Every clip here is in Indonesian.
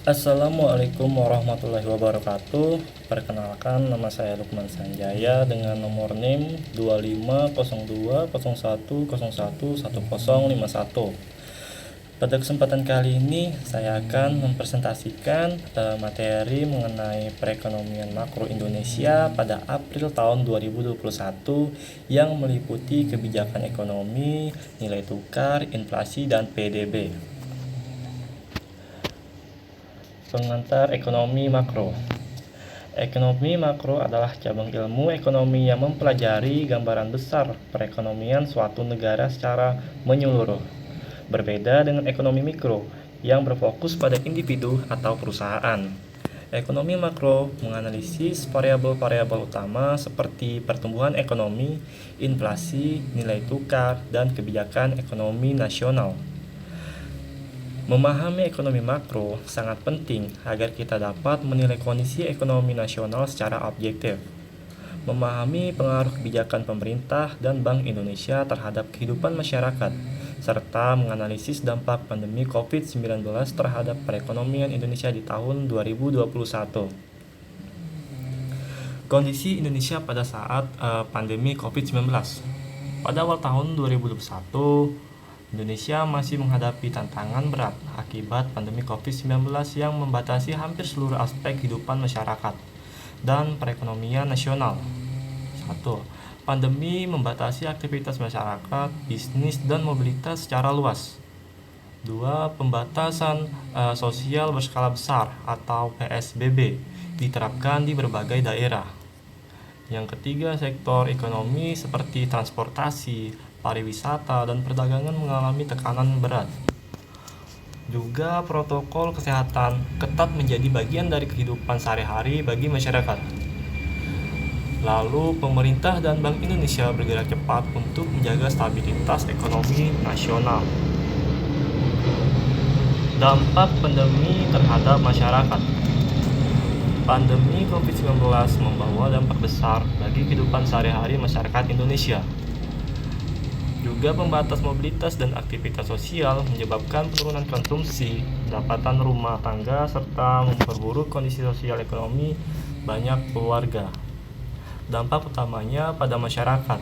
Assalamualaikum warahmatullahi wabarakatuh. Perkenalkan, nama saya Lukman Sanjaya dengan nomor NIM 250201011051. Pada kesempatan kali ini saya akan mempresentasikan materi mengenai perekonomian makro Indonesia pada April tahun 2021 yang meliputi kebijakan ekonomi, nilai tukar, inflasi, dan PDB. Pengantar ekonomi makro. Ekonomi makro adalah cabang ilmu ekonomi yang mempelajari gambaran besar perekonomian suatu negara secara menyeluruh. Berbeda dengan ekonomi mikro yang berfokus pada individu atau perusahaan. Ekonomi makro menganalisis variabel-variabel utama seperti pertumbuhan ekonomi, inflasi, nilai tukar, dan kebijakan ekonomi nasional. Memahami ekonomi makro sangat penting agar kita dapat menilai kondisi ekonomi nasional secara objektif. Memahami pengaruh kebijakan pemerintah dan Bank Indonesia terhadap kehidupan masyarakat, serta menganalisis dampak pandemi COVID-19 terhadap perekonomian Indonesia di tahun 2021. Kondisi Indonesia pada saat pandemi COVID-19. Pada awal tahun 2021, Indonesia masih menghadapi tantangan berat akibat pandemi COVID-19 yang membatasi hampir seluruh aspek kehidupan masyarakat dan perekonomian nasional. 1. Pandemi membatasi aktivitas masyarakat, bisnis, dan mobilitas secara luas. 2. Pembatasan sosial berskala besar atau PSBB diterapkan di berbagai daerah. Yang ketiga, sektor ekonomi seperti transportasi, pariwisata, dan perdagangan mengalami tekanan berat. Juga protokol kesehatan ketat menjadi bagian dari kehidupan sehari-hari bagi masyarakat. Lalu pemerintah dan Bank Indonesia bergerak cepat untuk menjaga stabilitas ekonomi nasional. Dampak pandemi terhadap masyarakat. Pandemi COVID-19 membawa dampak besar bagi kehidupan sehari-hari masyarakat Indonesia. Juga pembatas mobilitas dan aktivitas sosial menyebabkan penurunan konsumsi, pendapatan rumah tangga, serta memperburuk kondisi sosial ekonomi banyak keluarga. Dampak utamanya pada masyarakat.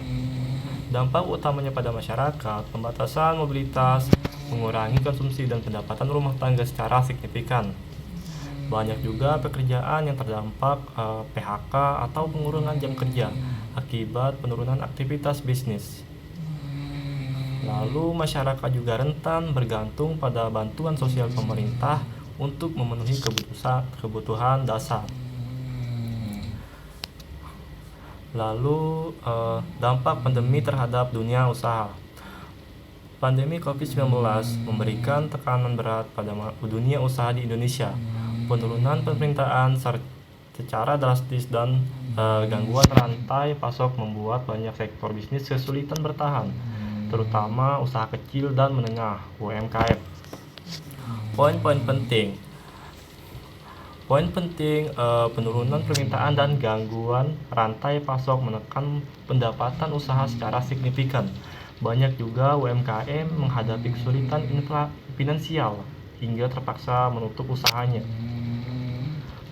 Dampak utamanya pada masyarakat, pembatasan mobilitas, mengurangi konsumsi dan pendapatan rumah tangga secara signifikan. Banyak juga pekerjaan yang terdampak PHK atau pengurangan jam kerja akibat penurunan aktivitas bisnis. Lalu masyarakat juga rentan bergantung pada bantuan sosial pemerintah untuk memenuhi kebutuhan dasar. Lalu dampak pandemi terhadap dunia usaha. Pandemi COVID-19 memberikan tekanan berat pada dunia usaha di Indonesia. Penurunan permintaan secara drastis dan gangguan rantai pasok membuat banyak sektor bisnis kesulitan bertahan, terutama usaha kecil dan menengah (UMKM). Poin-poin penting penurunan permintaan dan gangguan rantai pasok menekan pendapatan usaha secara signifikan. Banyak juga UMKM menghadapi kesulitan finansial hingga terpaksa menutup usahanya.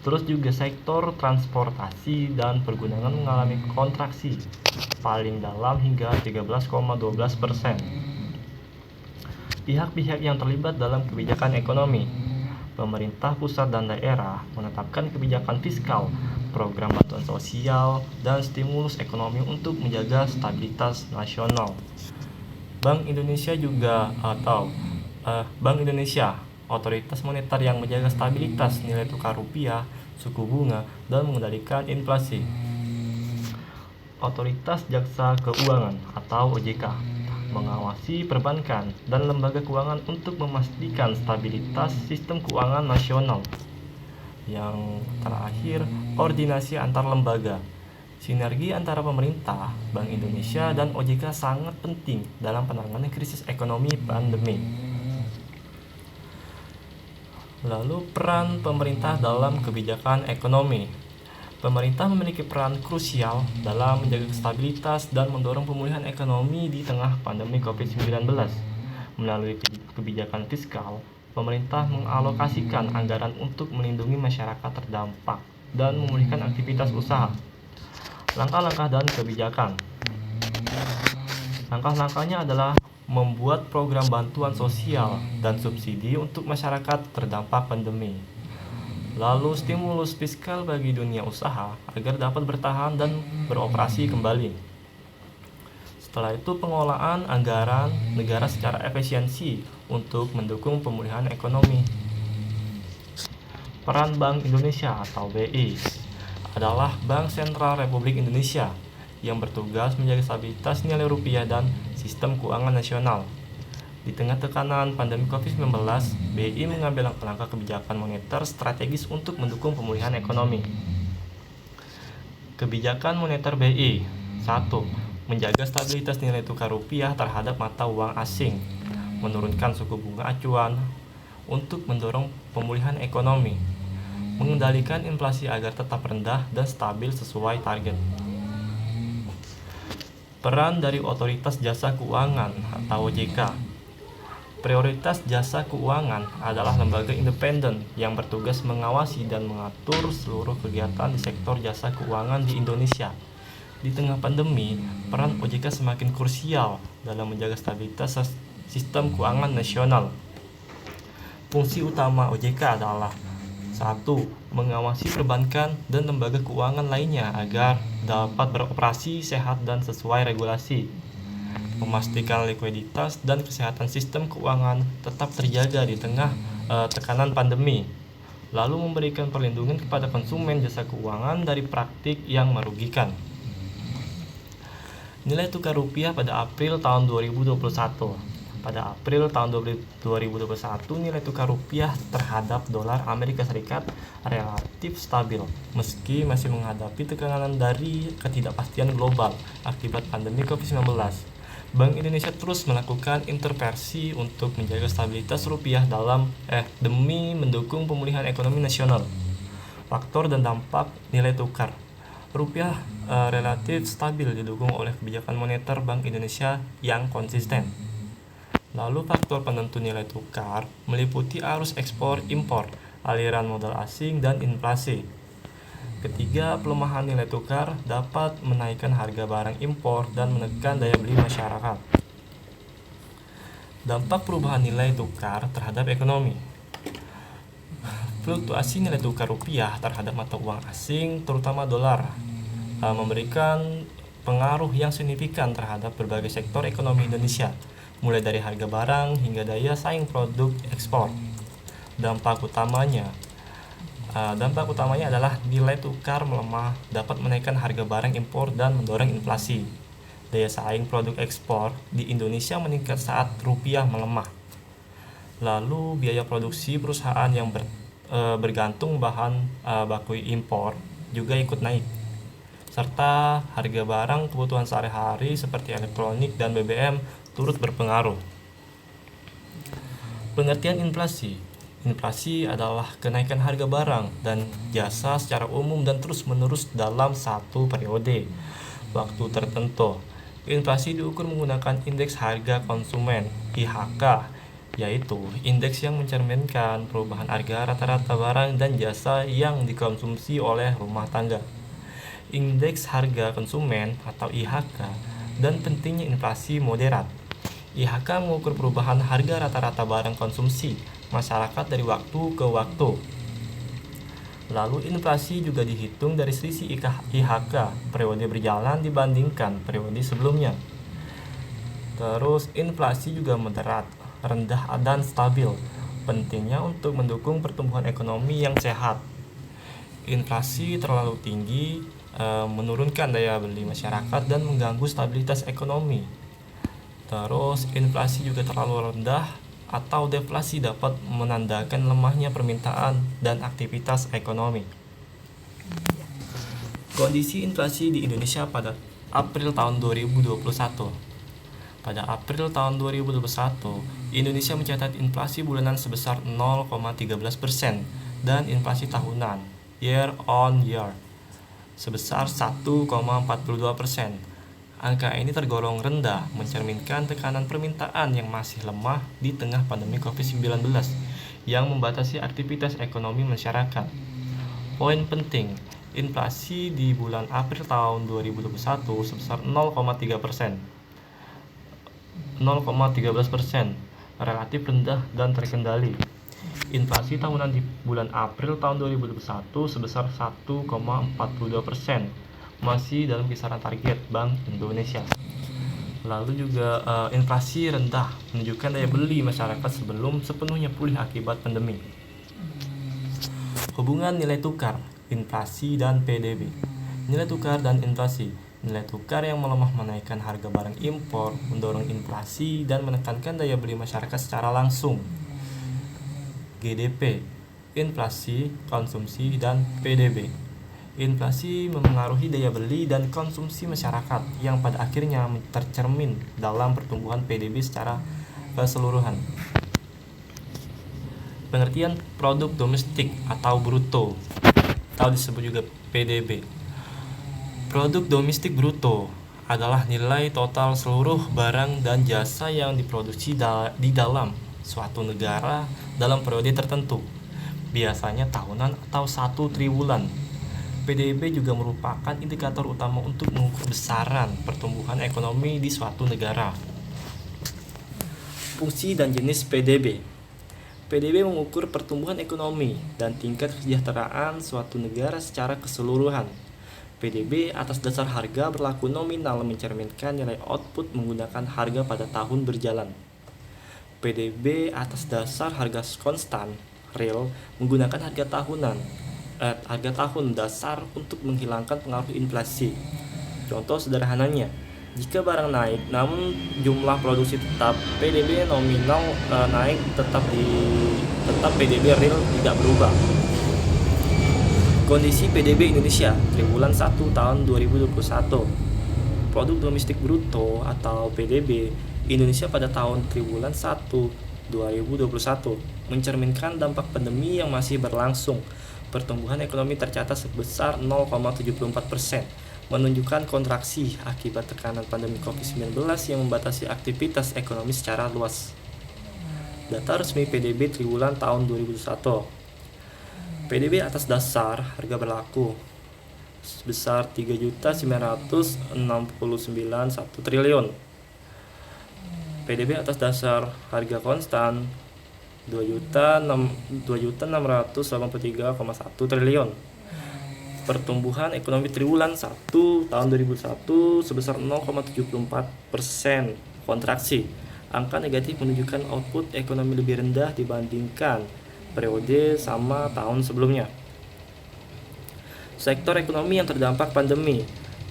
Terus juga sektor transportasi dan pergudangan mengalami kontraksi paling dalam hingga 13,12%. Pihak-pihak yang terlibat dalam kebijakan ekonomi. Pemerintah pusat dan daerah menetapkan kebijakan fiskal, program bantuan sosial, dan stimulus ekonomi untuk menjaga stabilitas nasional. Bank Indonesia otoritas moneter yang menjaga stabilitas nilai tukar rupiah, suku bunga, dan mengendalikan inflasi. Otoritas Jasa Keuangan atau OJK mengawasi perbankan dan lembaga keuangan untuk memastikan stabilitas sistem keuangan nasional. Yang terakhir, koordinasi antar lembaga. Sinergi antara pemerintah, Bank Indonesia, dan OJK sangat penting dalam penanganan krisis ekonomi pandemi. Lalu peran pemerintah dalam kebijakan ekonomi. Pemerintah memiliki peran krusial dalam menjaga stabilitas dan mendorong pemulihan ekonomi di tengah pandemi COVID-19 melalui kebijakan fiskal, pemerintah mengalokasikan anggaran untuk melindungi masyarakat terdampak dan memulihkan aktivitas usaha. Langkah-langkah dan kebijakan. Langkah-langkahnya adalah membuat program bantuan sosial dan subsidi untuk masyarakat terdampak pandemi. Lalu stimulus fiskal bagi dunia usaha agar dapat bertahan dan beroperasi kembali. Setelah itu pengelolaan anggaran negara secara efisiensi untuk mendukung pemulihan ekonomi. Peran Bank Indonesia atau BI adalah Bank Sentral Republik Indonesia yang bertugas menjaga stabilitas nilai rupiah dan sistem keuangan nasional. Di tengah tekanan pandemi COVID-19, BI mengambil langkah-langkah kebijakan moneter strategis untuk mendukung pemulihan ekonomi. Kebijakan moneter BI 1. Menjaga stabilitas nilai tukar rupiah terhadap mata uang asing, menurunkan suku bunga acuan untuk mendorong pemulihan ekonomi, mengendalikan inflasi agar tetap rendah dan stabil sesuai target. Peran dari Otoritas Jasa Keuangan atau OJK. Prioritas Jasa Keuangan adalah lembaga independen yang bertugas mengawasi dan mengatur seluruh kegiatan di sektor jasa keuangan di Indonesia. Di tengah pandemi, peran OJK semakin krusial dalam menjaga stabilitas sistem keuangan nasional. Fungsi utama OJK adalah 1. Mengawasi perbankan dan lembaga keuangan lainnya agar dapat beroperasi sehat dan sesuai regulasi. Memastikan likuiditas dan kesehatan sistem keuangan tetap terjaga di tengah tekanan pandemi. Lalu memberikan perlindungan kepada konsumen jasa keuangan dari praktik yang merugikan. Nilai tukar rupiah pada April tahun 2021. Pada April tahun 2021, nilai tukar rupiah terhadap dolar Amerika Serikat relatif stabil, meski masih menghadapi tekanan dari ketidakpastian global akibat pandemi COVID-19. Bank Indonesia terus melakukan intervensi untuk menjaga stabilitas rupiah demi mendukung pemulihan ekonomi nasional. Faktor dan dampak nilai tukar rupiah relatif stabil didukung oleh kebijakan moneter Bank Indonesia yang konsisten. Lalu faktor penentu nilai tukar meliputi arus ekspor-impor, aliran modal asing, dan inflasi. Ketiga, pelemahan nilai tukar dapat menaikkan harga barang impor dan menekan daya beli masyarakat. Dampak perubahan nilai tukar terhadap ekonomi. Fluktuasi nilai tukar rupiah terhadap mata uang asing, terutama dolar, memberikan pengaruh yang signifikan terhadap berbagai sektor ekonomi Indonesia, mulai dari harga barang hingga daya saing produk ekspor. Dampak utamanya adalah nilai tukar melemah dapat menaikkan harga barang impor dan mendorong inflasi. Daya saing produk ekspor di Indonesia meningkat saat rupiah melemah. Lalu biaya produksi perusahaan yang bergantung bahan baku impor juga ikut naik. Serta harga barang kebutuhan sehari-hari seperti elektronik dan BBM turut berpengaruh. Pengertian inflasi. Inflasi adalah kenaikan harga barang dan jasa secara umum dan terus-menerus dalam satu periode waktu tertentu. Inflasi diukur menggunakan indeks harga konsumen (IHK), yaitu indeks yang mencerminkan perubahan harga rata-rata barang dan jasa yang dikonsumsi oleh rumah tangga. Indeks harga konsumen atau IHK dan pentingnya inflasi moderat. IHK mengukur perubahan harga rata-rata barang konsumsi masyarakat dari waktu ke waktu. Lalu inflasi juga dihitung dari selisih IHK periode berjalan dibandingkan periode sebelumnya. Terus inflasi juga moderat, rendah dan stabil. Pentingnya untuk mendukung pertumbuhan ekonomi yang sehat. Inflasi terlalu tinggi menurunkan daya beli masyarakat dan mengganggu stabilitas ekonomi. Terus inflasi juga terlalu rendah atau deflasi dapat menandakan lemahnya permintaan dan aktivitas ekonomi. Kondisi inflasi di Indonesia pada April tahun 2021. Pada April tahun 2021, Indonesia mencatat inflasi bulanan sebesar 0,13% dan inflasi tahunan year on year sebesar 1,42%. Angka ini tergolong rendah, mencerminkan tekanan permintaan yang masih lemah di tengah pandemi COVID-19. yang membatasi aktivitas ekonomi masyarakat. Poin penting, inflasi di bulan April tahun 2021 sebesar 0,3%. 0,13%, relatif rendah dan terkendali. Inflasi tahunan di bulan April tahun 2021 sebesar 1,42%, masih dalam kisaran target Bank Indonesia. Lalu juga inflasi rendah menunjukkan daya beli masyarakat sebelum sepenuhnya pulih akibat pandemi. Hubungan nilai tukar, inflasi dan PDB. Nilai tukar dan inflasi. Nilai tukar yang melemah menaikkan harga barang impor, mendorong inflasi dan menekankan daya beli masyarakat secara langsung. GDP, inflasi, konsumsi, dan PDB. Inflasi memengaruhi daya beli dan konsumsi masyarakat yang pada akhirnya tercermin dalam pertumbuhan PDB secara keseluruhan. Pengertian produk domestik atau bruto, atau disebut juga PDB. Produk domestik bruto adalah nilai total seluruh barang dan jasa yang diproduksi di dalam suatu negara dalam periode tertentu, biasanya tahunan atau 1 triwulan. PDB juga merupakan indikator utama untuk mengukur besaran pertumbuhan ekonomi di suatu negara. Fungsi dan jenis PDB. PDB mengukur pertumbuhan ekonomi dan tingkat kesejahteraan suatu negara secara keseluruhan. PDB atas dasar harga berlaku nominal mencerminkan nilai output menggunakan harga pada tahun berjalan. PDB atas dasar harga konstan real menggunakan harga tahun dasar untuk menghilangkan pengaruh inflasi. Contoh sederhananya, jika barang naik namun jumlah produksi tetap, PDB nominal naik tetap PDB real tidak berubah. Kondisi PDB Indonesia triwulan 1 tahun 2021. Produk domestik bruto atau PDB Indonesia pada tahun triwulan 1 2021 mencerminkan dampak pandemi yang masih berlangsung. Pertumbuhan ekonomi tercatat sebesar 0,74%, menunjukkan kontraksi akibat tekanan pandemi COVID-19 yang membatasi aktivitas ekonomi secara luas. Data resmi PDB triwulan tahun 2021. PDB atas dasar harga berlaku sebesar 3.969.1 triliun. PDB atas dasar harga konstan 2.683,1 triliun. Pertumbuhan ekonomi triwulan 1 tahun 2001 sebesar 0,74%, kontraksi. Angka negatif menunjukkan output ekonomi lebih rendah dibandingkan periode sama tahun sebelumnya. Sektor ekonomi yang terdampak pandemi.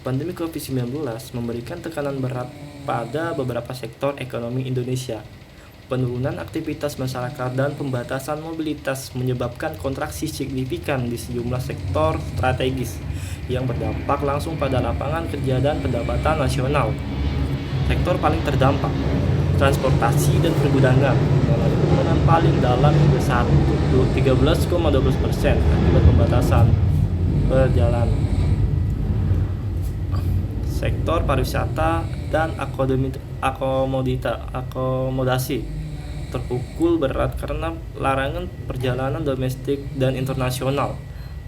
Pandemi COVID-19 memberikan tekanan berat pada beberapa sektor ekonomi Indonesia. Penurunan aktivitas masyarakat dan pembatasan mobilitas menyebabkan kontraksi signifikan di sejumlah sektor strategis yang berdampak langsung pada lapangan kerja dan pendapatan nasional. Sektor paling terdampak, transportasi dan pergudangan, mengalami penurunan paling dalam hingga 13,12% akibat pembatasan perjalanan. Sektor pariwisata dan akomodasi terpukul berat karena larangan perjalanan domestik dan internasional.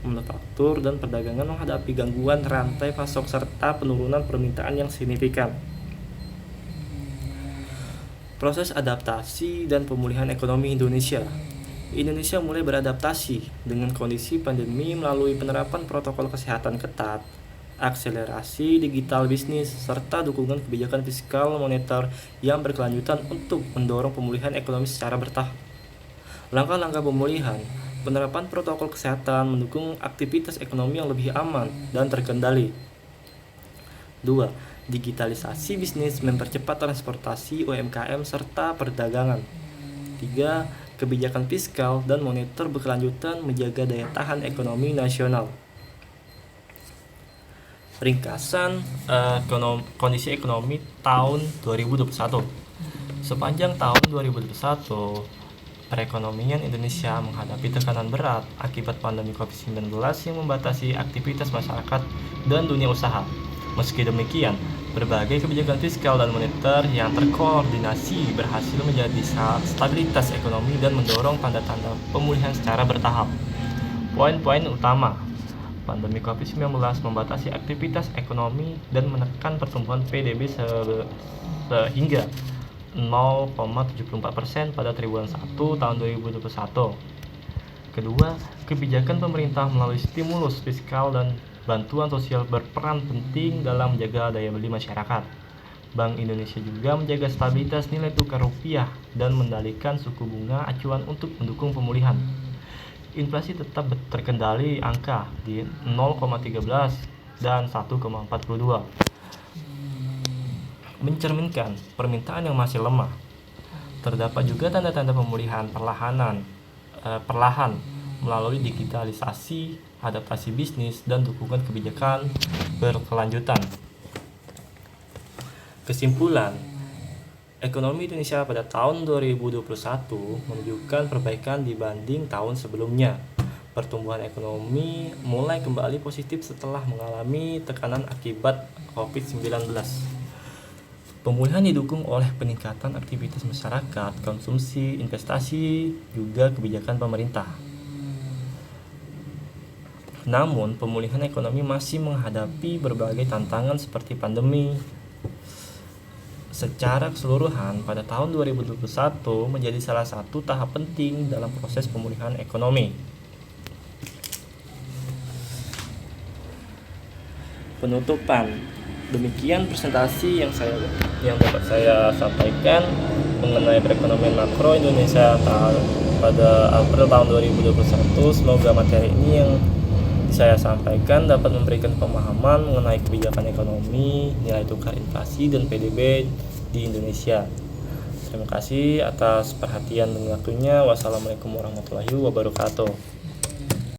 Manufaktur dan perdagangan menghadapi gangguan rantai pasok serta penurunan permintaan yang signifikan. Proses adaptasi dan pemulihan ekonomi Indonesia. Indonesia mulai beradaptasi dengan kondisi pandemi melalui penerapan protokol kesehatan ketat, akselerasi digital bisnis, serta dukungan kebijakan fiskal moneter yang berkelanjutan untuk mendorong pemulihan ekonomi secara bertahap. Langkah-langkah pemulihan, penerapan protokol kesehatan mendukung aktivitas ekonomi yang lebih aman dan terkendali. 2. Digitalisasi bisnis mempercepat transportasi UMKM serta perdagangan. 3. Kebijakan fiskal dan moneter berkelanjutan menjaga daya tahan ekonomi nasional. Ringkasan kondisi ekonomi tahun 2021. Sepanjang tahun 2021, perekonomian Indonesia menghadapi tekanan berat akibat pandemi COVID-19 yang membatasi aktivitas masyarakat dan dunia usaha. Meski demikian, Berbagai kebijakan fiskal dan moneter yang terkoordinasi berhasil menjadi stabilitas ekonomi dan mendorong tanda-tanda pemulihan secara bertahap. Poin-poin utama: pandemi COVID-19 membatasi aktivitas ekonomi dan menekan pertumbuhan PDB sehingga 0,74% pada triwulan 1 tahun 2021. Kedua, kebijakan pemerintah melalui stimulus fiskal dan bantuan sosial berperan penting dalam menjaga daya beli masyarakat. Bank Indonesia juga menjaga stabilitas nilai tukar rupiah dan mengendalikan suku bunga acuan untuk mendukung pemulihan. Inflasi tetap terkendali angka di 0,13 dan 1,42, mencerminkan permintaan yang masih lemah. Terdapat juga tanda-tanda pemulihan perlahan melalui digitalisasi, adaptasi bisnis, dan dukungan kebijakan berkelanjutan. Kesimpulan, ekonomi Indonesia pada tahun 2021 menunjukkan perbaikan dibanding tahun sebelumnya. Pertumbuhan ekonomi mulai kembali positif setelah mengalami tekanan akibat COVID-19. Pemulihan didukung oleh peningkatan aktivitas masyarakat, konsumsi, investasi, juga kebijakan pemerintah. Namun, pemulihan ekonomi masih menghadapi berbagai tantangan seperti pandemi. Secara keseluruhan, pada tahun 2021 menjadi salah satu tahap penting dalam proses pemulihan ekonomi. Penutupan. Demikian presentasi yang dapat saya sampaikan mengenai perekonomian makro Indonesia pada April tahun 2021. Semoga materi ini yang saya sampaikan dapat memberikan pemahaman mengenai kebijakan ekonomi, nilai tukar, inflasi, dan PDB di Indonesia. Terima kasih atas perhatian dan waktunya. Wassalamualaikum warahmatullahi wabarakatuh.